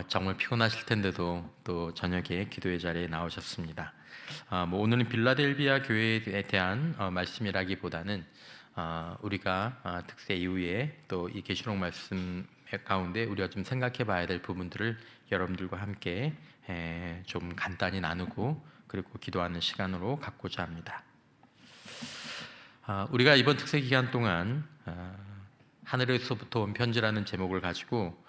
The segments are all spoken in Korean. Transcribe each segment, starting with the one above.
정말 피곤하실 텐데도 또 저녁에 기도의 자리에 나오셨습니다. 오늘은 빌라델비아 교회에 대한 말씀이라기보다는 우리가 특세 이후에 또 이 계시록 말씀 가운데 우리가 좀 생각해 봐야 될 부분들을 여러분들과 함께 좀 간단히 나누고 그리고 기도하는 시간으로 갖고자 합니다. 우리가 이번 특세 기간 동안 하늘에서부터 온 편지라는 제목을 가지고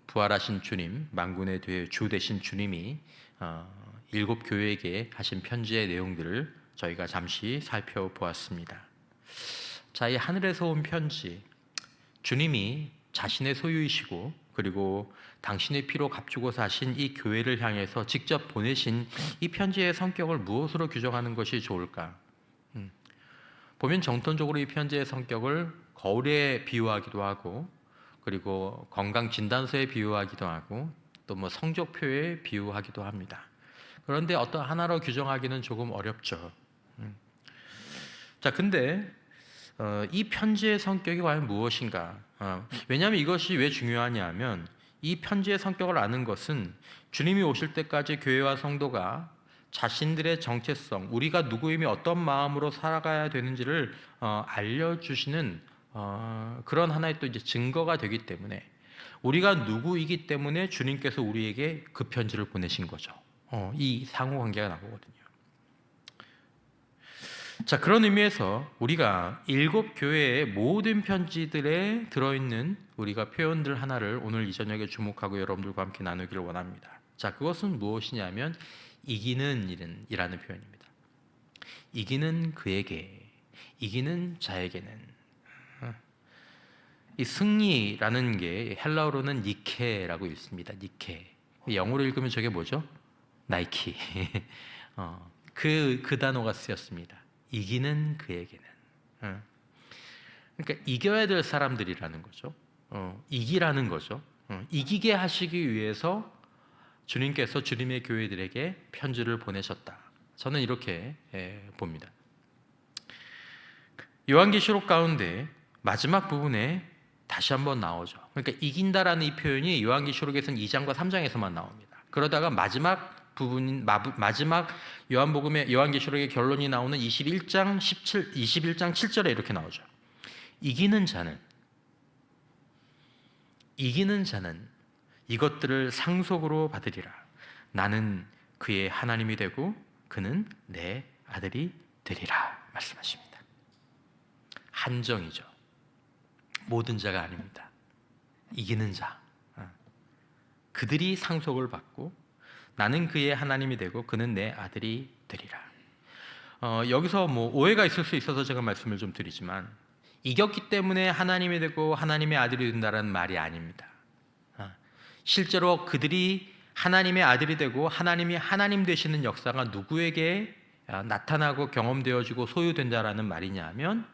부활하신 주님, 만군의 주 되신 주님이 7 교회에게 하신 편지의 내용들을 저희가 잠시 살펴보았습니다. 자, 이 하늘에서 온 편지, 주님이 자신의 소유이시고 그리고 당신의 피로 값주고 사신 이 교회를 향해서 직접 보내신 이 편지의 성격을 무엇으로 규정하는 것이 좋을까? 보면 정통적으로 이 편지의 성격을 거울에 비유하기도 하고 그리고 건강진단서에 비유하기도 하고 또 성적표에 비유하기도 합니다. 그런데 어떤 하나로 규정하기는 조금 어렵죠. 자, 근데 이 편지의 성격이 과연 무엇인가? 왜냐하면 이것이 왜 중요하냐면 이 편지의 성격을 아는 것은 주님이 오실 때까지 교회와 성도가 자신들의 정체성, 우리가 누구이며 어떤 마음으로 살아가야 되는지를 알려주시는 그런 하나의 또 이제 증거가 되기 때문에 우리가 누구이기 때문에 주님께서 우리에게 그 편지를 보내신 거죠. 이 상호관계가 나오거든요. 자, 그런 의미에서 우리가 7 교회의 모든 편지들에 들어있는 우리가 표현들 하나를 오늘 이 저녁에 주목하고 여러분들과 함께 나누기를 원합니다. 자, 그것은 무엇이냐면 이기는 일이라는 표현입니다. 이기는 그에게, 이기는 자에게는. 이 승리라는 게 헬라어로는 니케라고 읽습니다. 니케. 영어로 읽으면 저게 뭐죠? 나이키. 그 단어가 쓰였습니다. 이기는 그에게는. 그러니까 이겨야 될 사람들이라는 거죠. 이기라는 거죠. 이기게 하시기 위해서 주님께서 주님의 교회들에게 편지를 보내셨다. 저는 이렇게 봅니다. 요한계시록 가운데 마지막 부분에 다시 한번 나오죠. 그러니까 이긴다라는 이 표현이 요한계시록에서는 2장과 3장에서만 나옵니다. 그러다가 마지막 부분, 마지막 요한계시록의 결론이 나오는 21장 7절에 이렇게 나오죠. 이기는 자는 이것들을 상속으로 받으리라. 나는 그의 하나님이 되고 그는 내 아들이 되리라 말씀하십니다. 한정이죠. 모든 자가 아닙니다. 이기는 자, 그들이 상속을 받고 나는 그의 하나님이 되고 그는 내 아들이 되리라. 여기서 오해가 있을 수 있어서 제가 말씀을 좀 드리지만 이겼기 때문에 하나님이 되고 하나님의 아들이 된다는 말이 아닙니다. 실제로 그들이 하나님의 아들이 되고 하나님이 하나님 되시는 역사가 누구에게 나타나고 경험되어지고 소유된다라는 말이냐면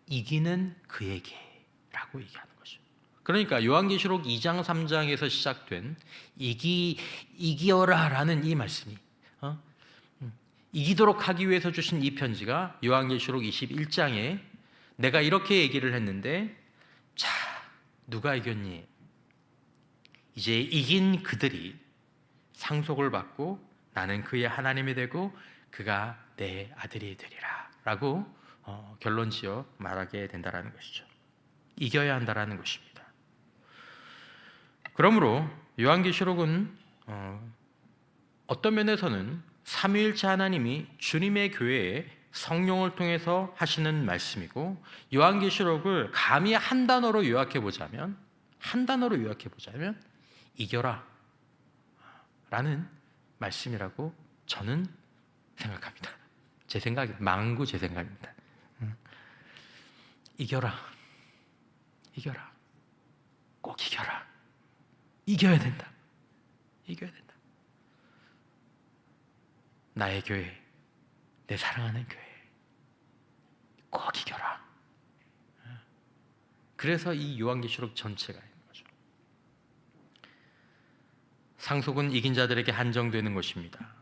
이기는 그에게라고 얘기하는 거죠. 그러니까 요한계시록 2장 3장에서 시작된 이기어라라는 이 말씀이 이기도록 하기 위해서 주신 이 편지가 요한계시록 21장에 내가 이렇게 얘기를 했는데 자, 누가 이겼니? 이제 이긴 그들이 상속을 받고 나는 그의 하나님이 되고 그가 내 아들이 되리라 라고 결론지어 말하게 된다는 것이죠. 이겨야 한다는 것입니다. 그러므로 요한계시록은 어떤 면에서는 삼위일체 하나님이 주님의 교회에 성령을 통해서 하시는 말씀이고 요한계시록을 감히 한 단어로 요약해보자면 이겨라 라는 말씀이라고 저는 생각합니다. 제 생각입니다. 이겨라. 꼭 이겨라. 이겨야 된다. 나의 교회, 내 사랑하는 교회, 꼭 이겨라. 그래서 이 요한계시록 전체가 있는 거죠. 상속은 이긴 자들에게 한정되는 것입니다.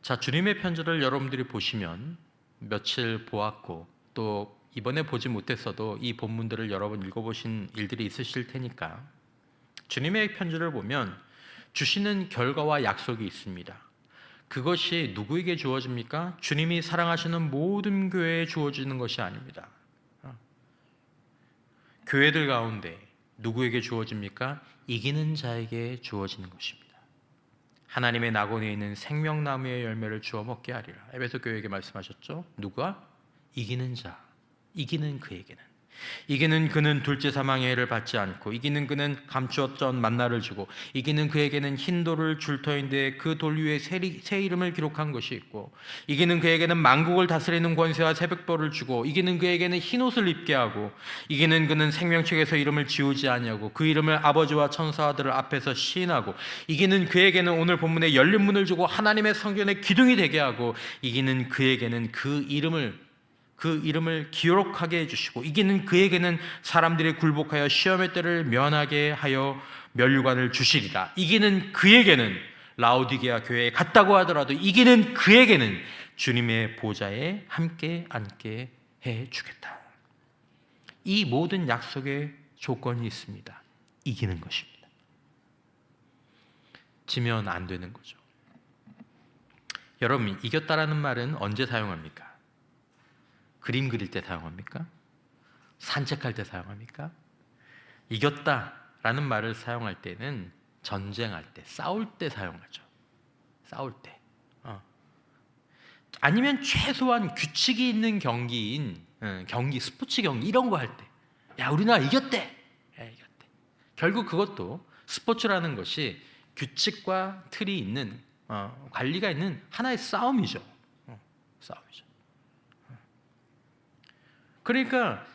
자, 주님의 편지를 여러분들이 보시면 며칠 보았고 또 이번에 보지 못했어도 이 본문들을 여러 번 읽어보신 일들이 있으실 테니까 주님의 편지를 보면 주시는 결과와 약속이 있습니다. 그것이 누구에게 주어집니까? 주님이 사랑하시는 모든 교회에 주어지는 것이 아닙니다. 교회들 가운데 누구에게 주어집니까? 이기는 자에게 주어지는 것입니다. 하나님의 낙원에 있는 생명나무의 열매를 주어 먹게 하리라. 에베소 교회에게 말씀하셨죠? 누가? 이기는 자, 이기는 그에게는. 이기는 그는 둘째 사망의 해를 받지 않고, 이기는 그는 감추었던 만나를 주고, 이기는 그에게는 흰 돌을 줄 터인데 그 돌 위에 새 이름을 기록한 것이 있고, 이기는 그에게는 만국을 다스리는 권세와 새벽벌을 주고, 이기는 그에게는 흰 옷을 입게 하고, 이기는 그는 생명책에서 이름을 지우지 아니하고 그 이름을 아버지와 천사들 앞에서 시인하고, 이기는 그에게는 오늘 본문에 열린 문을 주고 하나님의 성전의 기둥이 되게 하고, 이기는 그에게는 그 이름을 기록하게 해주시고, 이기는 그에게는 사람들이 굴복하여 시험의 때를 면하게 하여 면류관을 주시리라. 이기는 그에게는 라오디게아 교회에 갔다고 하더라도 이기는 그에게는 주님의 보좌에 함께 앉게 해주겠다. 이 모든 약속의 조건이 있습니다. 이기는 것입니다. 지면 안 되는 거죠. 여러분, 이겼다라는 말은 언제 사용합니까? 그림 그릴 때 사용합니까? 산책할 때 사용합니까? 이겼다라는 말을 사용할 때는 전쟁할 때, 싸울 때 사용하죠. 싸울 때. 아니면 최소한 규칙이 있는 경기인 경기, 스포츠 경기 이런 거 할 때, 야, 우리나라 이겼대. 야, 이겼대. 결국 그것도 스포츠라는 것이 규칙과 틀이 있는 관리가 있는 하나의 싸움이죠. 싸움이죠. 그러니까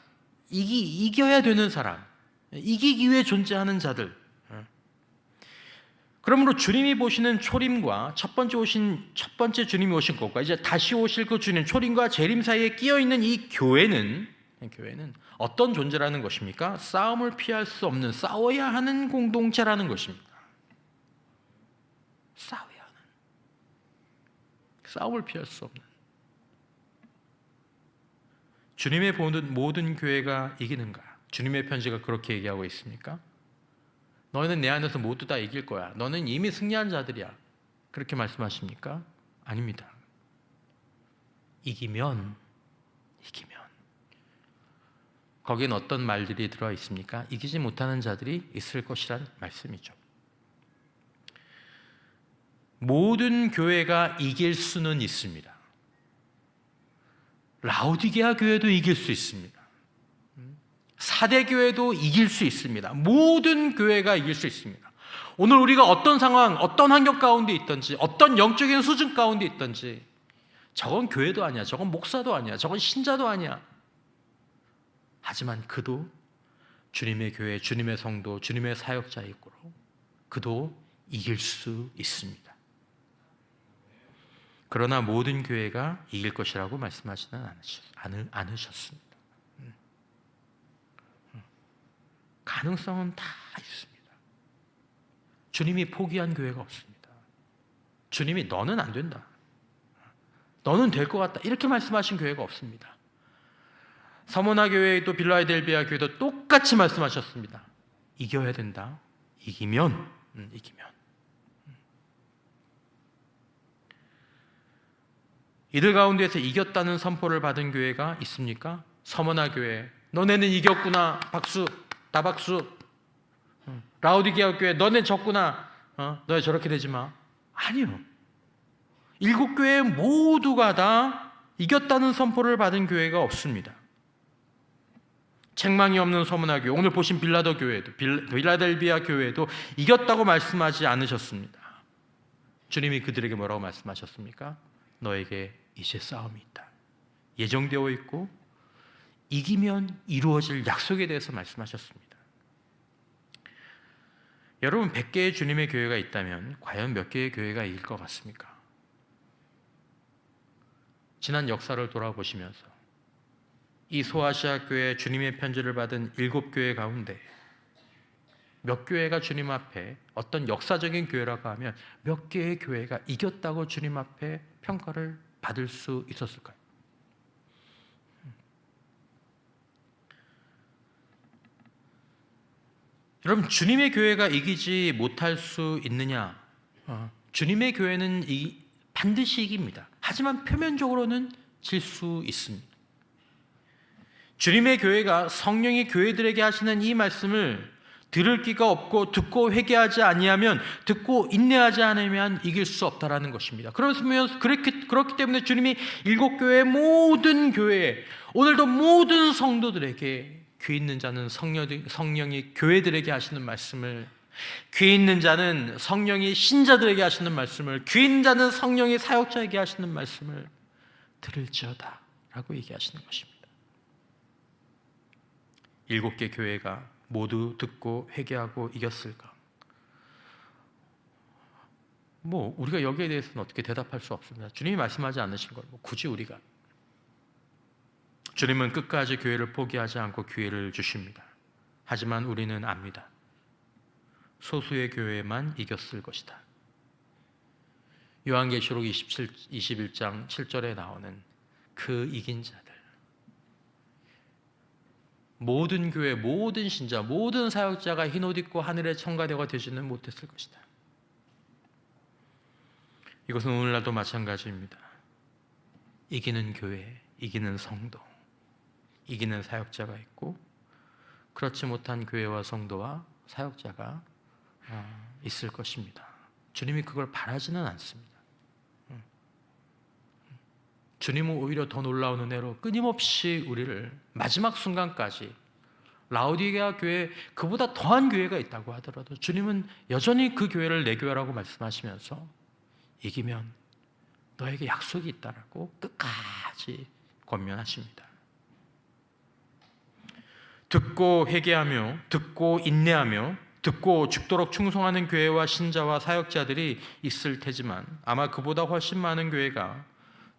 이겨야 되는 사람, 이기기 위해 존재하는 자들. 그러므로 주님이 보시는 초림과 첫 번째 주님이 오신 것과 이제 다시 오실 그 주님, 초림과 재림 사이에 끼어 있는 이 교회는 어떤 존재라는 것입니까? 싸움을 피할 수 없는, 싸워야 하는 공동체라는 것입니다. 싸워야 하는, 싸움을 피할 수 없는. 주님의 보는 모든 교회가 이기는가? 주님의 편지가 그렇게 얘기하고 있습니까? 너희는 내 안에서 모두 다 이길 거야. 너는 이미 승리한 자들이야. 그렇게 말씀하십니까? 아닙니다. 이기면 거기엔 어떤 말들이 들어 있습니까? 이기지 못하는 자들이 있을 것이란 말씀이죠. 모든 교회가 이길 수는 있습니다. 라오디게아 교회도 이길 수 있습니다. 사대 교회도 이길 수 있습니다. 모든 교회가 이길 수 있습니다. 오늘 우리가 어떤 상황, 어떤 환경 가운데 있든지, 어떤 영적인 수준 가운데 있든지, 저건 교회도 아니야, 저건 목사도 아니야, 저건 신자도 아니야. 하지만 그도 주님의 교회, 주님의 성도, 주님의 사역자이고 그도 이길 수 있습니다. 그러나 모든 교회가 이길 것이라고 말씀하지는 않으셨습니다. 가능성은 다 있습니다. 주님이 포기한 교회가 없습니다. 주님이 너는 안 된다, 너는 될 것 같다, 이렇게 말씀하신 교회가 없습니다. 서머나 교회도 빌라델비아 교회도 똑같이 말씀하셨습니다. 이겨야 된다. 이기면. 이들 가운데에서 이겼다는 선포를 받은 교회가 있습니까? 서머나 교회, 너네는 이겼구나, 박수, 다 박수. 라오디게아 교회, 너네 졌구나, 너네 저렇게 되지 마. 아니요. 7교회 모두가 다 이겼다는 선포를 받은 교회가 없습니다. 책망이 없는 서머나 교회, 오늘 보신 빌라도 교회도, 빌라델비아 교회도 이겼다고 말씀하지 않으셨습니다. 주님이 그들에게 뭐라고 말씀하셨습니까? 너에게 이제 싸움이 있다. 예정되어 있고 이기면 이루어질 약속에 대해서 말씀하셨습니다. 여러분, 100개의 주님의 교회가 있다면 과연 몇 개의 교회가 이길 것 같습니까? 지난 역사를 돌아보시면서 이 소아시아 교회 주님의 편지를 받은 7교회 가운데 몇 교회가 주님 앞에 어떤 역사적인 교회라고 하면 몇 개의 교회가 이겼다고 주님 앞에 평가를 받을 수 있었을까요? 여러분, 주님의 교회가 이기지 못할 수 있느냐? 주님의 교회는 반드시 이깁니다. 하지만 표면적으로는 질 수 있습니다. 주님의 교회가 성령이 교회들에게 하시는 이 말씀을 들을 기가 없고 듣고 회개하지 아니하면, 듣고 인내하지 않으면 이길 수 없다라는 것입니다. 그렇기 때문에 주님이 일곱 교회의 모든 교회에, 오늘도 모든 성도들에게 귀 있는 자는 성령이 교회들에게 하시는 말씀을, 귀 있는 자는 성령이 신자들에게 하시는 말씀을, 귀 있는 자는 성령이 사역자에게 하시는 말씀을 들을지어다 라고 얘기하시는 것입니다. 일곱 개 교회가 모두 듣고 회개하고 이겼을까? 우리가 여기에 대해서는 어떻게 대답할 수 없습니다. 주님이 말씀하지 않으신 걸 굳이 우리가. 주님은 끝까지 교회를 포기하지 않고 기회를 주십니다. 하지만 우리는 압니다. 소수의 교회만 이겼을 것이다. 요한계시록 21장 7절에 나오는 그 이긴 자들, 모든 교회, 모든 신자, 모든 사역자가 흰옷 입고 하늘의 청가대가 되지는 못했을 것이다. 이것은 오늘날도 마찬가지입니다. 이기는 교회, 이기는 성도, 이기는 사역자가 있고, 그렇지 못한 교회와 성도와 사역자가 있을 것입니다. 주님이 그걸 바라지는 않습니다. 주님은 오히려 더 놀라운 은혜로 끊임없이 우리를 마지막 순간까지, 라오디게아 교회, 그보다 더한 교회가 있다고 하더라도 주님은 여전히 그 교회를 내 교회라고 말씀하시면서 이기면 너에게 약속이 있다라고 끝까지 권면하십니다. 듣고 회개하며, 듣고 인내하며, 듣고 죽도록 충성하는 교회와 신자와 사역자들이 있을 테지만, 아마 그보다 훨씬 많은 교회가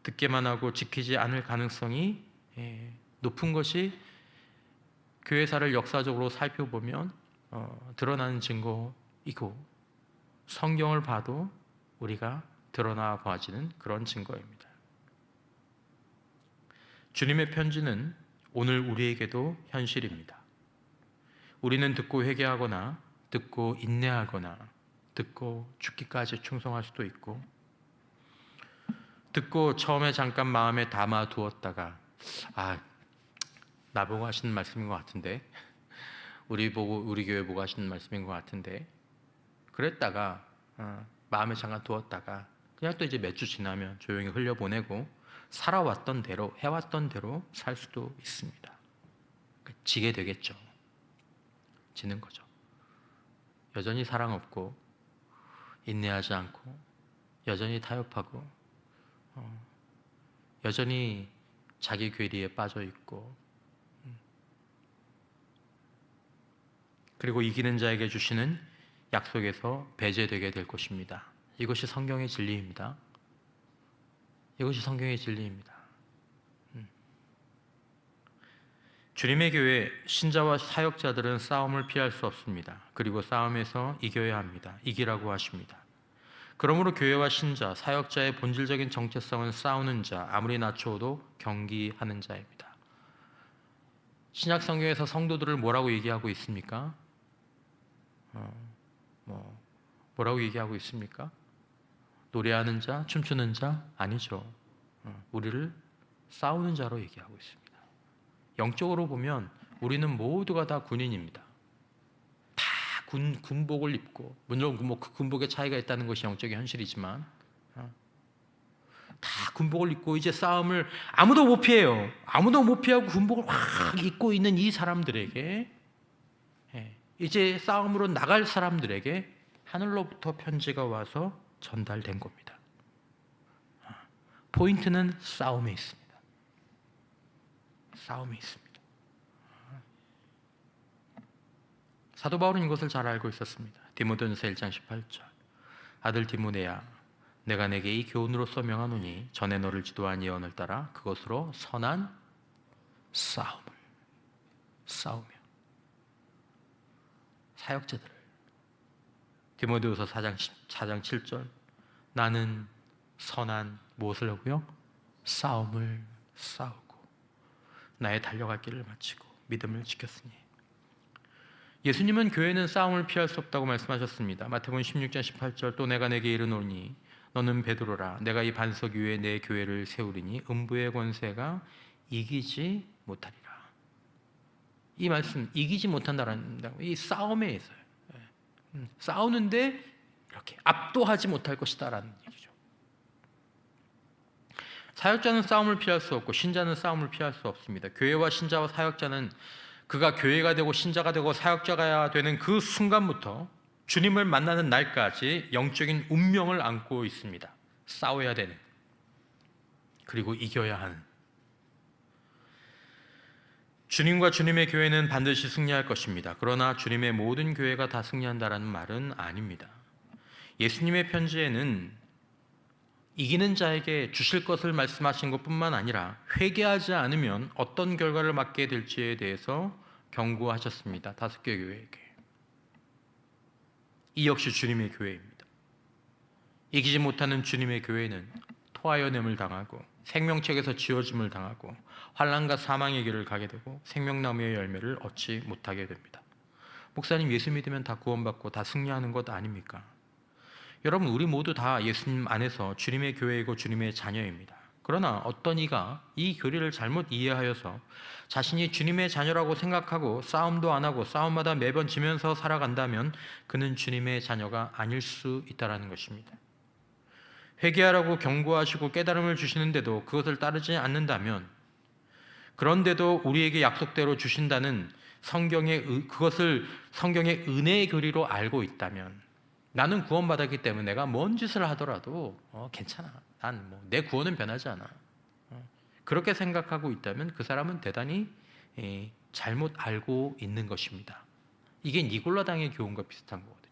듣기만 하고 지키지 않을 가능성이 높은 것이 교회사를 역사적으로 살펴보면 드러나는 증거이고, 성경을 봐도 우리가 드러나 보아지는 그런 증거입니다. 주님의 편지는 오늘 우리에게도 현실입니다. 우리는 듣고 회개하거나, 듣고 인내하거나, 듣고 죽기까지 충성할 수도 있고, 듣고 처음에 잠깐 마음에 담아두었다가 나보고 하시는 말씀인 것 같은데, 우리 교회 보고 하시는 말씀인 것 같은데, 그랬다가 마음에 잠깐 두었다가 그냥 또 이제 몇 주 지나면 조용히 흘려보내고 살아왔던 대로, 해왔던 대로 살 수도 있습니다. 지게 되겠죠. 지는 거죠. 여전히 사랑 없고, 인내하지 않고, 여전히 타협하고, 여전히 자기 괴리에 빠져 있고, 그리고 이기는 자에게 주시는 약속에서 배제되게 될 것입니다. 이것이 성경의 진리입니다. 이것이 성경의 진리입니다. 주님의 교회 신자와 사역자들은 싸움을 피할 수 없습니다. 그리고 싸움에서 이겨야 합니다. 이기라고 하십니다. 그러므로 교회와 신자, 사역자의 본질적인 정체성은 싸우는 자, 아무리 낮춰도 경기하는 자입니다. 신약 성경에서 성도들을 뭐라고 얘기하고 있습니까? 뭐라고 얘기하고 있습니까? 노래하는 자, 춤추는 자? 아니죠. 우리를 싸우는 자로 얘기하고 있습니다. 영적으로 보면 우리는 모두가 다 군인입니다. 다 군복을 입고, 물론 그 군복의 차이가 있다는 것이 영적인 현실이지만, 다 군복을 입고 이제 싸움을 아무도 못 피해요. 아무도 못 피하고 군복을 확 입고 있는 이 사람들에게, 이제 싸움으로 나갈 사람들에게 하늘로부터 편지가 와서 전달된 겁니다. 포인트는 싸움에 있습니다. 싸움에 있습니다. 사도 바울은 이것을 잘 알고 있었습니다. 디모데전서 1장 18절, 아들 디모데야, 내가 내게 이 교훈으로서 명하노니 전에 너를 지도한 예언을 따라 그것으로 선한 싸우며 사역자들을, 디모데후서 4장 7절, 나는 선한 무엇을 하고요? 싸움을 싸우고 나의 달려갈 길을 마치고 믿음을 지켰으니. 예수님은 교회는 싸움을 피할 수 없다고 말씀하셨습니다. 마태복음 16장 18절, 또 내가 내게 이르노니 너는 베드로라, 내가 이 반석 위에 내 교회를 세우리니 음부의 권세가 이기지 못하리라. 이 말씀, 이기지 못한다라는 이 싸움에 있어요. 싸우는데 이렇게 압도하지 못할 것이다라는 얘기죠. 사역자는 싸움을 피할 수 없고 신자는 싸움을 피할 수 없습니다. 교회와 신자와 사역자는 그가 교회가 되고 신자가 되고 사역자가 되는 그 순간부터 주님을 만나는 날까지 영적인 운명을 안고 있습니다. 싸워야 되는, 그리고 이겨야 하는. 주님과 주님의 교회는 반드시 승리할 것입니다. 그러나 주님의 모든 교회가 다 승리한다라는 말은 아닙니다. 예수님의 편지에는 이기는 자에게 주실 것을 말씀하신 것뿐만 아니라 회개하지 않으면 어떤 결과를 맞게 될지에 대해서 경고하셨습니다. 5개 교회에게. 이 역시 주님의 교회입니다. 이기지 못하는 주님의 교회는 토하여냄을 당하고 생명책에서 지워짐을 당하고 환난과 사망의 길을 가게 되고 생명나무의 열매를 얻지 못하게 됩니다. 목사님, 예수 믿으면 다 구원받고 다 승리하는 것 아닙니까? 여러분, 우리 모두 다 예수님 안에서 주님의 교회이고 주님의 자녀입니다. 그러나 어떤 이가 이 교리를 잘못 이해하여서 자신이 주님의 자녀라고 생각하고 싸움도 안 하고 싸움마다 매번 지면서 살아간다면 그는 주님의 자녀가 아닐 수 있다는 것입니다. 회개하라고 경고하시고 깨달음을 주시는데도 그것을 따르지 않는다면, 그런데도 우리에게 약속대로 주신다는 그것을 성경의 은혜의 교리로 알고 있다면, 나는 구원받았기 때문에 내가 뭔 짓을 하더라도 괜찮아, 난 내 구원은 변하지 않아, 그렇게 생각하고 있다면 그 사람은 대단히 잘못 알고 있는 것입니다. 이게 니골라당의 교훈과 비슷한 거거든요.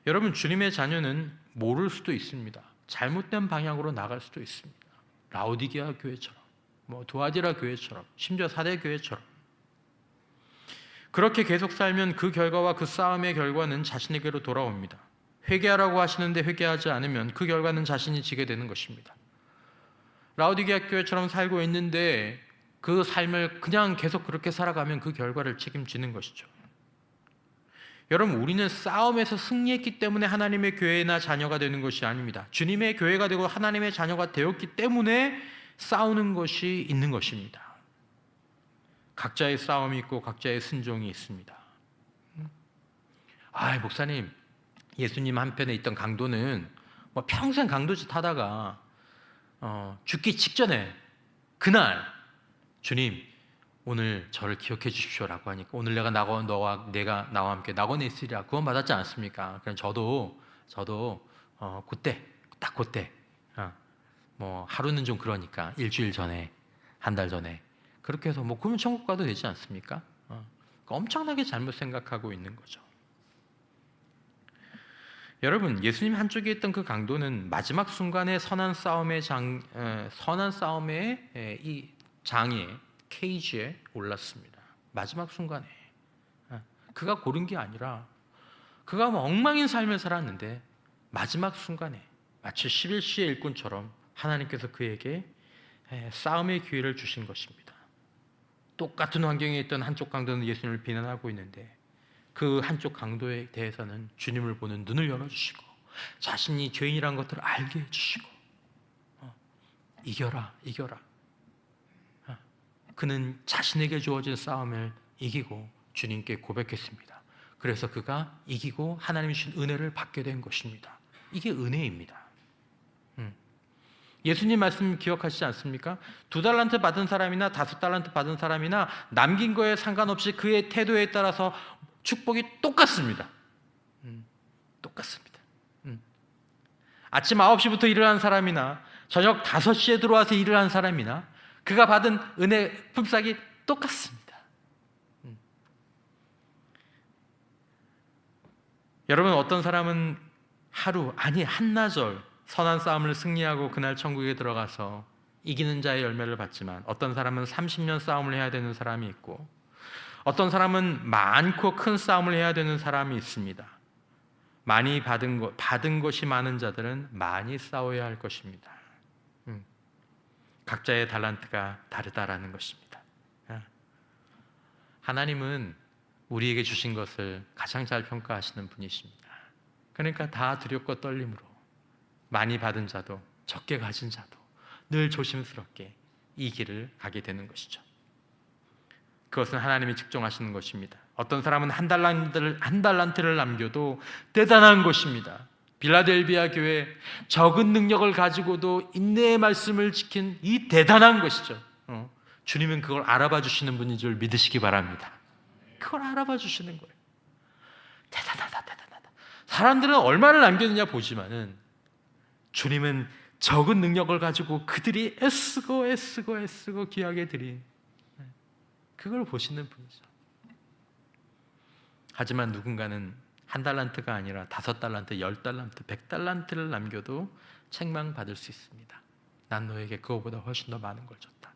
여러분, 주님의 자녀는 모를 수도 있습니다. 잘못된 방향으로 나갈 수도 있습니다. 라오디게아 교회처럼, 두아디라 교회처럼, 심지어 사대 교회처럼. 그렇게 계속 살면 그 결과와 그 싸움의 결과는 자신에게로 돌아옵니다. 회개하라고 하시는데 회개하지 않으면 그 결과는 자신이 지게 되는 것입니다. 라오디게아 교회처럼 살고 있는데 그 삶을 그냥 계속 그렇게 살아가면 그 결과를 책임지는 것이죠. 여러분, 우리는 싸움에서 승리했기 때문에 하나님의 교회나 자녀가 되는 것이 아닙니다. 주님의 교회가 되고 하나님의 자녀가 되었기 때문에 싸우는 것이 있는 것입니다. 각자의 싸움이 있고 각자의 순종이 있습니다. 목사님, 예수님 한편에 있던 강도는 평생 강도짓 하다가 죽기 직전에 그날 주님, 오늘 저를 기억해 주십시오라고 하니까 오늘 내가 나와 함께 낙원에 있으리라 구원 받았지 않습니까? 그럼 저도 그때 하루는 좀 그러니까 일주일 전에, 한 달 전에 그렇게 해서 그러면 천국 가도 되지 않습니까? 엄청나게 잘못 생각하고 있는 거죠. 여러분, 예수님 한쪽에 있던 그 강도는 마지막 순간에 선한 싸움의 이 장에, 케이지에 올랐습니다. 마지막 순간에. 그가 고른 게 아니라 그가 엉망인 삶을 살았는데 마지막 순간에 마치 11시의 일꾼처럼 하나님께서 그에게 싸움의 기회를 주신 것입니다. 똑같은 환경에 있던 한쪽 강도는 예수님을 비난하고 있는데 그 한쪽 강도에 대해서는 주님을 보는 눈을 열어주시고 자신이 죄인이라는 것들을 알게 해주시고 이겨라. 그는 자신에게 주어진 싸움을 이기고 주님께 고백했습니다. 그래서 그가 이기고 하나님이 주신 은혜를 받게 된 것입니다. 이게 은혜입니다. 예수님 말씀 기억하시지 않습니까? 2달란트 받은 사람이나 5달란트 받은 사람이나 남긴 거에 상관없이 그의 태도에 따라서 축복이 똑같습니다. 똑같습니다. 아침 9시부터 일을 한 사람이나 저녁 5시에 들어와서 일을 한 사람이나 그가 받은 은혜 품삯이 똑같습니다. 여러분, 어떤 사람은 한나절 선한 싸움을 승리하고 그날 천국에 들어가서 이기는 자의 열매를 받지만 어떤 사람은 30년 싸움을 해야 되는 사람이 있고 어떤 사람은 많고 큰 싸움을 해야 되는 사람이 있습니다. 많이 받은 것이 많은 자들은 많이 싸워야 할 것입니다. 각자의 달란트가 다르다라는 것입니다. 하나님은 우리에게 주신 것을 가장 잘 평가하시는 분이십니다. 그러니까 다 두렵고 떨림으로 많이 받은 자도 적게 가진 자도 늘 조심스럽게 이 길을 가게 되는 것이죠. 그것은 하나님이 측정하시는 것입니다. 어떤 사람은 한 달란트를 남겨도 대단한 것입니다. 빌라델비아 교회 적은 능력을 가지고도 인내의 말씀을 지킨 이 대단한 것이죠. 주님은 그걸 알아봐 주시는 분인 줄 믿으시기 바랍니다. 그걸 알아봐 주시는 거예요. 대단하다. 사람들은 얼마를 남겼느냐 보지만은 주님은 적은 능력을 가지고 그들이 애쓰고 귀하게 드린 그걸 보시는 분이죠. 하지만 누군가는 한 달란트가 아니라 5달란트, 10달란트, 100달란트를 남겨도 책망받을 수 있습니다. 난 너에게 그거보다 훨씬 더 많은 걸 줬다.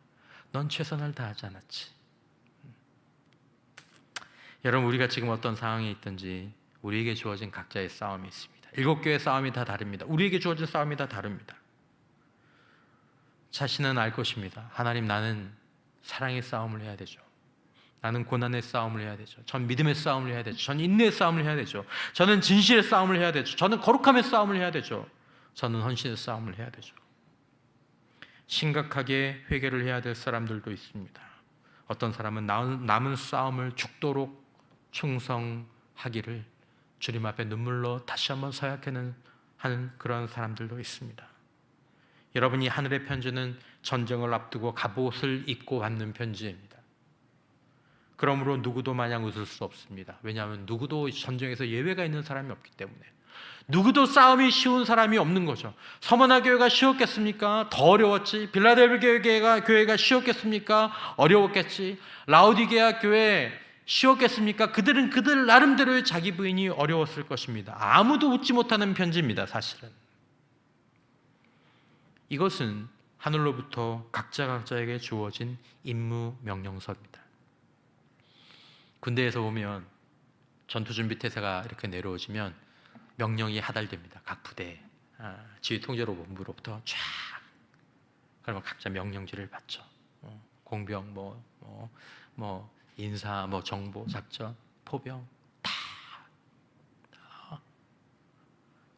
넌 최선을 다하지 않았지. 여러분, 우리가 지금 어떤 상황에 있든지 우리에게 주어진 각자의 싸움이 있습니다. 7교회의 싸움이 다 다릅니다. 우리에게 주어진 싸움이 다 다릅니다. 자신은 알 것입니다. 하나님, 나는 사랑의 싸움을 해야 되죠. 나는 고난의 싸움을 해야 되죠. 전 믿음의 싸움을 해야 되죠. 전 인내의 싸움을 해야 되죠. 저는 진실의 싸움을 해야 되죠. 저는 거룩함의 싸움을 해야 되죠. 저는 헌신의 싸움을 해야 되죠. 심각하게 회개를 해야 될 사람들도 있습니다. 어떤 사람은 남은 싸움을 죽도록 충성하기를 주님 앞에 눈물로 다시 한번 서약하는 그런 사람들도 있습니다. 여러분이 하늘의 편지는 전쟁을 앞두고 갑옷을 입고 받는 편지입니다. 그러므로 누구도 마냥 웃을 수 없습니다. 왜냐하면 누구도 전쟁에서 예외가 있는 사람이 없기 때문에. 누구도 싸움이 쉬운 사람이 없는 거죠. 서머나 교회가 쉬웠겠습니까? 더 어려웠지. 빌라델비아 교회가 쉬웠겠습니까? 어려웠겠지. 라오디게아 교회 쉬웠겠습니까? 그들은 그들 나름대로의 자기 부인이 어려웠을 것입니다. 아무도 웃지 못하는 편지입니다. 사실은 이것은 하늘로부터 각자에게 주어진 임무 명령서입니다. 군대에서 보면 전투준비태세가 이렇게 내려오시면 명령이 하달됩니다. 각 부대 지휘통제로 본부로부터 쫙. 그러면 각자 명령지를 받죠. 공병 인사 정보 작전 포병 다.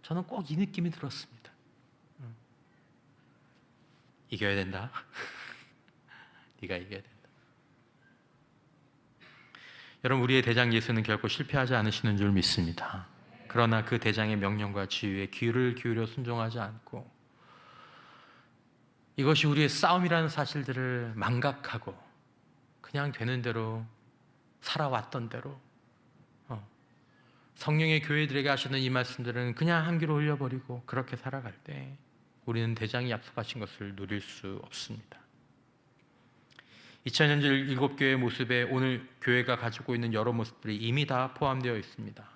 저는 꼭 이 느낌이 들었습니다. 이겨야 된다. 네가 이겨야 된다. 여러분, 우리의 대장 예수는 결코 실패하지 않으시는 줄 믿습니다. 그러나 그 대장의 명령과 지휘에 귀를 기울여 순종하지 않고 이것이 우리의 싸움이라는 사실들을 망각하고 그냥 되는 대로 살아왔던 대로 성령의 교회들에게 하시는 이 말씀들은 그냥 한 귀로 흘려버리고 그렇게 살아갈 때 우리는 대장이 약속하신 것을 누릴 수 없습니다. 2000년절 7교회의 모습에 오늘 교회가 가지고 있는 여러 모습들이 이미 다 포함되어 있습니다.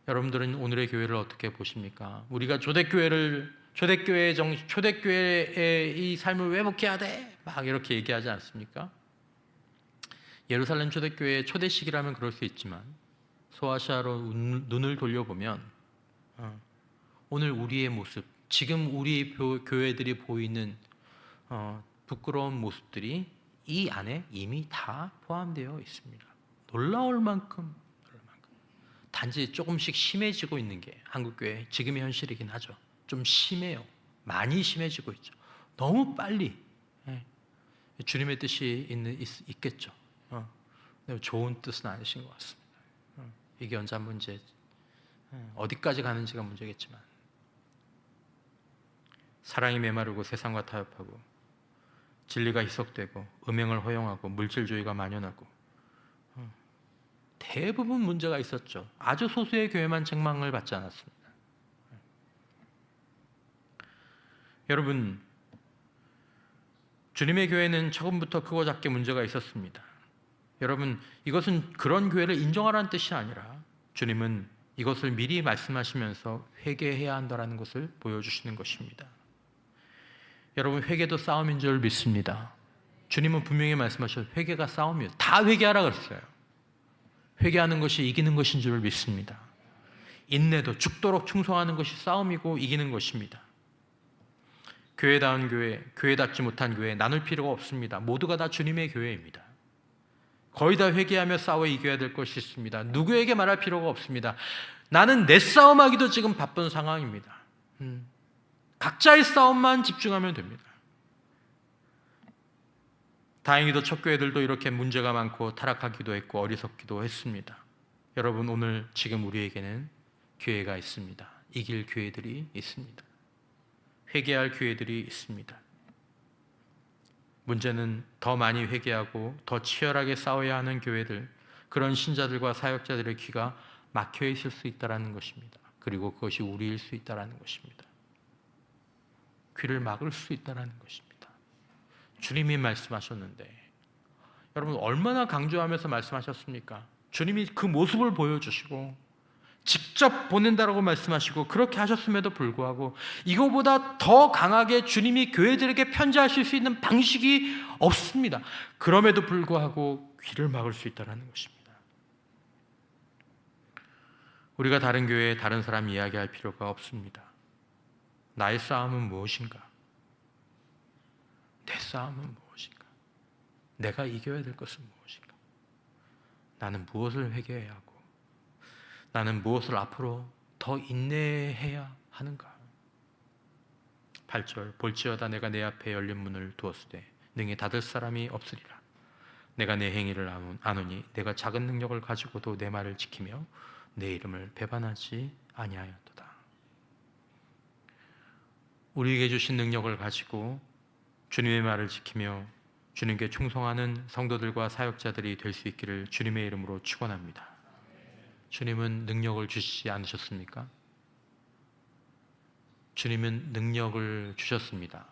여러분들은 오늘의 교회를 어떻게 보십니까? 우리가 초대교회의 이 삶을 회복해야 돼! 막 이렇게 얘기하지 않습니까? 예루살렘 초대교회의 초대식이라면 그럴 수 있지만 소아시아로 눈을 돌려보면 오늘 우리의 모습, 지금 우리 교회들이 보이는 부끄러운 모습들이 이 안에 이미 다 포함되어 있습니다. 놀라울 만큼 단지 조금씩 심해지고 있는 게 한국교회 지금의 현실이긴 하죠. 좀 심해요. 많이 심해지고 있죠. 너무 빨리. 주님의 뜻이 있겠죠. 좋은 뜻은 아니신 것 같습니다. 이게 언제 문제, 어디까지 가는지가 문제겠지만 사랑이 메마르고 세상과 타협하고 진리가 희석되고 음행을 허용하고 물질주의가 만연하고 대부분 문제가 있었죠. 아주 소수의 교회만 책망을 받지 않았습니다. 여러분, 주님의 교회는 처음부터 크고 작게 문제가 있었습니다. 여러분, 이것은 그런 교회를 인정하라는 뜻이 아니라 주님은 이것을 미리 말씀하시면서 회개해야 한다는 것을 보여주시는 것입니다. 여러분, 회개도 싸움인 줄 믿습니다. 주님은 분명히 말씀하셔서 회개가 싸움이에요. 다 회개하라 그랬어요. 회개하는 것이 이기는 것인 줄 믿습니다. 인내도 죽도록 충성하는 것이 싸움이고 이기는 것입니다. 교회다운 교회, 교회답지 못한 교회 나눌 필요가 없습니다. 모두가 다 주님의 교회입니다. 거의 다 회개하며 싸워 이겨야 될 것이 있습니다. 누구에게 말할 필요가 없습니다. 나는 내 싸움하기도 지금 바쁜 상황입니다. 각자의 싸움만 집중하면 됩니다. 다행히도 첫 교회들도 이렇게 문제가 많고 타락하기도 했고 어리석기도 했습니다. 여러분, 오늘 지금 우리에게는 교회가 있습니다. 이길 교회들이 있습니다. 회개할 교회들이 있습니다. 문제는 더 많이 회개하고 더 치열하게 싸워야 하는 교회들, 그런 신자들과 사역자들의 귀가 막혀 있을 수 있다는 것입니다. 그리고 그것이 우리일 수 있다는 것입니다. 귀를 막을 수 있다는 것입니다. 주님이 말씀하셨는데 여러분, 얼마나 강조하면서 말씀하셨습니까? 주님이 그 모습을 보여주시고 직접 보낸다라고 말씀하시고 그렇게 하셨음에도 불구하고 이거보다 더 강하게 주님이 교회들에게 편지하실 수 있는 방식이 없습니다. 그럼에도 불구하고 귀를 막을 수 있다는 것입니다. 우리가 다른 교회에 다른 사람 이야기할 필요가 없습니다. 나의 싸움은 무엇인가? 내 싸움은 무엇인가? 내가 이겨야 될 것은 무엇인가? 나는 무엇을 회개해야 하고 나는 무엇을 앞으로 더 인내해야 하는가? 8절, 볼지어다 내가 내 앞에 열린 문을 두었을 때 능히 닫을 사람이 없으리라. 내가 내 행위를 아노니 내가 작은 능력을 가지고도 내 말을 지키며 내 이름을 배반하지 아니하였도다. 우리에게 주신 능력을 가지고 주님의 말을 지키며 주님께 충성하는 성도들과 사역자들이 될 수 있기를 주님의 이름으로 축원합니다. 주님은 능력을 주시지 않으셨습니까? 주님은 능력을 주셨습니다.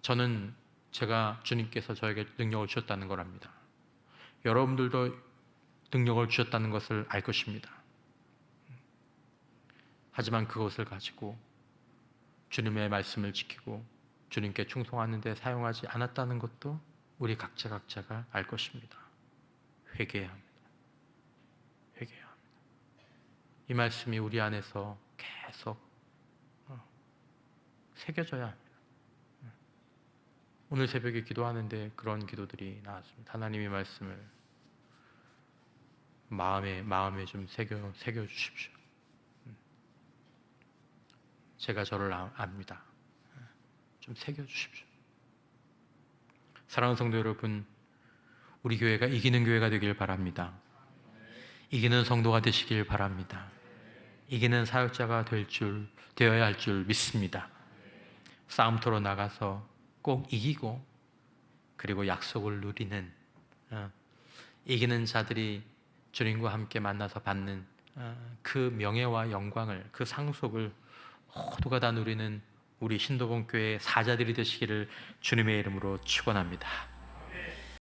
저는 제가 주님께서 저에게 능력을 주셨다는 걸 압니다. 여러분들도 능력을 주셨다는 것을 알 것입니다. 하지만 그것을 가지고 주님의 말씀을 지키고 주님께 충성하는 데 사용하지 않았다는 것도 우리 각자가 알 것입니다. 회개해야 합니다. 회개해야 합니다. 이 말씀이 우리 안에서 계속 새겨져야 합니다. 오늘 새벽에 기도하는데 그런 기도들이 나왔습니다. 하나님의 말씀을 마음에 좀 새겨 주십시오. 제가 저를 압니다. 좀 새겨 주십시오. 사랑하는 성도 여러분, 우리 교회가 이기는 교회가 되길 바랍니다. 이기는 성도가 되시길 바랍니다. 이기는 사역자가 되어야 할 줄 믿습니다. 싸움터로 나가서 꼭 이기고 그리고 약속을 누리는 이기는 자들이 주님과 함께 만나서 받는 그 명예와 영광을, 그 상속을 모두가 다 누리는 우리 신도봉교회 사자들이 되시기를 주님의 이름으로 축원합니다.